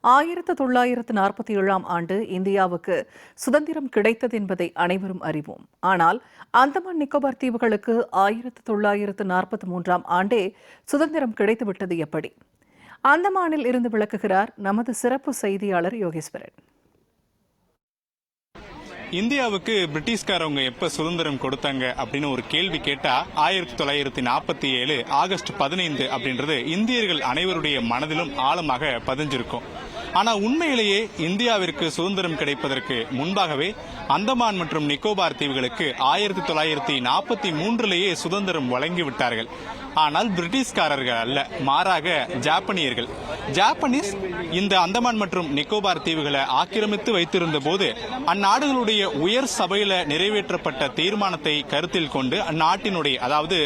1947ஆம் ஆண்டு இந்தியாவுக்கு சுதந்திரம் கிடைத்தது என்பதை அனைவரும் அறிவோம். ஆனால் அந்தமான் நிக்கோபார் தீவுகளுக்கு 1943ஆம் ஆண்டே சுதந்திரம் கிடைத்துவிட்டது எப்படி? அந்தமானில் இருந்து விளக்குகிறார் நமது சிறப்பு செய்தியாளர் யோகேஸ்வரன். இந்தியாவுக்கு பிரிட்டிஷ்காரவங்க எப்ப சுதந்திரம் கொடுத்தாங்க அப்படின்னு ஒரு கேள்வி கேட்டா 1947 ஆகஸ்ட் 15 அப்படின்றது இந்தியர்கள் அனைவருடைய மனதிலும் ஆழமாக பதிஞ்சிருக்கும். ஆனா உண்மையிலேயே இந்தியாவிற்கு சுதந்திரம் கிடைப்பதற்கு முன்பாகவே அந்தமான் மற்றும் நிக்கோபார் தீவுகளுக்கு 1943லேயே சுதந்திரம் வழங்கிவிட்டார்கள். ஆனால் பிரிட்டிஷ்காரர்கள் அல்ல, மாறாக ஜாப்பனியர்கள். ஜாப்பனீஸ் இந்த அந்தமான் மற்றும் நிக்கோபார் தீவுகளை ஆக்கிரமித்து வைத்திருந்த போது அந்நாடுகளுடைய உயர் சபையில நிறைவேற்றப்பட்ட தீர்மானத்தை கருத்தில் கொண்டு அந்நாட்டினுடைய, அதாவது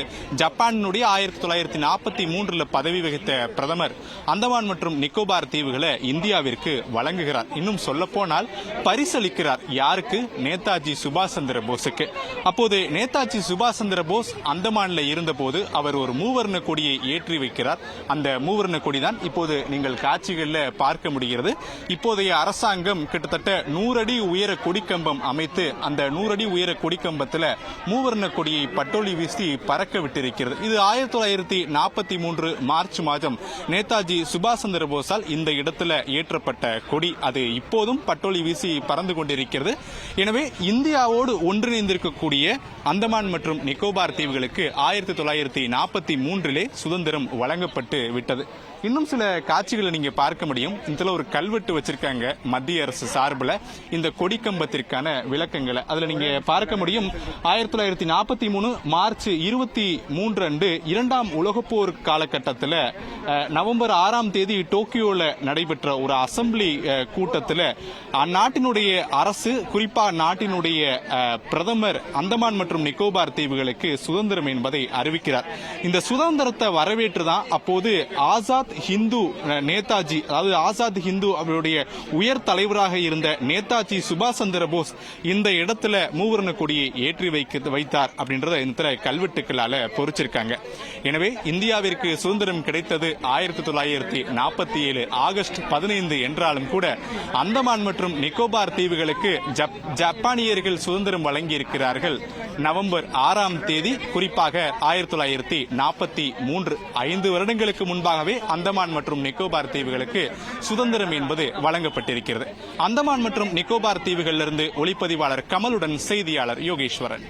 ஜப்பானினுடைய 1943 பதவி வகித்த பிரதமர் அந்தமான் மற்றும் நிக்கோபார் தீவுகளை இந்தியாவிற்கு வழங்குகிறார். இன்னும் சொல்ல போனால் பரிசளிக்கிறார். யாருக்கு? நேதாஜி சுபாஷ் சந்திர போஸுக்கு. அப்போது நேதாஜி சுபாஷ் சந்திர போஸ் அந்தமான்ல இருந்தபோது அவர் ஒரு மூவர்ண கொடியை ஏற்றி வைக்கிறார். அந்த மூவர்ண கொடி தான் இப்போது நீங்கள் காட்சிகளில் பார்க்க முடிகிறது. இப்போதைய அரசாங்கம் கிட்டத்தட்ட 100 அடி உயர கொடிக்கம்பம் அமைத்து அந்த 100 அடி உயர கொடிக்கம்பத்தில் மூவர்ண கொடியை பட்டொலி வீசி பறக்க விட்டிருக்கிறது. இது 1943 மார்ச் மாதம் நேதாஜி சுபாஷ் சந்திர போஸால் இந்த இடத்துல ஏற்றப்பட்ட கொடி. அது இப்போதும் பட்டொலி வீசி பறந்து கொண்டிருக்கிறது. எனவே இந்தியாவோடு ஒன்றிணைந்திருக்கக்கூடிய அந்தமான் மற்றும் நிக்கோபார் தீவுகளுக்கு 1943 சுதந்திரம் வழங்கப்பட்டு விட்டது. இன்னும் சில காட்சிகளை நீங்க பார்க்க முடியும். இதுல ஒரு கல்வெட்டு வச்சிருக்காங்க மத்திய அரசு சார்பில் இந்த கொடிக்கம்பத்திற்கான விளக்கங்களை. அதுல நீங்க பார்க்க முடியும் 1943 மார்ச் 23 அன்று 2ஆம் உலகப்போர் காலகட்டத்தில் நவம்பர் 6ஆம் தேதி டோக்கியோல நடைபெற்ற ஒரு அசம்பிளி கூட்டத்தில் அந்நாட்டினுடைய அரசு, குறிப்பா நாட்டினுடைய பிரதமர் அந்தமான் மற்றும் நிக்கோபார் தீவுகளுக்கு சுதந்திரம் என்பதை அறிவிக்கிறார். இந்த சுதந்திரத்தை வரவேற்றுதான் அப்போது ஆசாத் ஹிந்து நேதாஜி, அதாவது ஆசாத் ஹிந்து அவருடைய உயர் தலைவராக இருந்த நேதாஜி சுபாஷ் சந்திர போஸ் இந்த இடத்துல மூவர்ண கொடியை ஏற்றி வைத்தார் அப்படின்றத இந்த கல்வெட்டுக்களால பொறிச்சிருக்காங்க. எனவே இந்தியாவிற்கு சுதந்திரம் கிடைத்தது 1947 ஆகஸ்ட் 15 என்றாலும் கூட அந்தமான் மற்றும் நிக்கோபார் தீவுகளுக்கு ஜப்பானியர்கள் சுதந்திரம் வழங்கியிருக்கிறார்கள் நவம்பர் 6ஆம் தேதி, குறிப்பாக 1943. 5 வருடங்களுக்கு முன்பாகவே அந்தமான் மற்றும் நிக்கோபார் தீவுகளுக்கு சுதந்திரம் என்பது வழங்கப்பட்டிருக்கிறது. அந்தமான் மற்றும் நிக்கோபார் தீவுகளிலிருந்து ஒளிப்பதிவாளர் கமலுடன் செய்தியாளர் யோகேஸ்வரன்.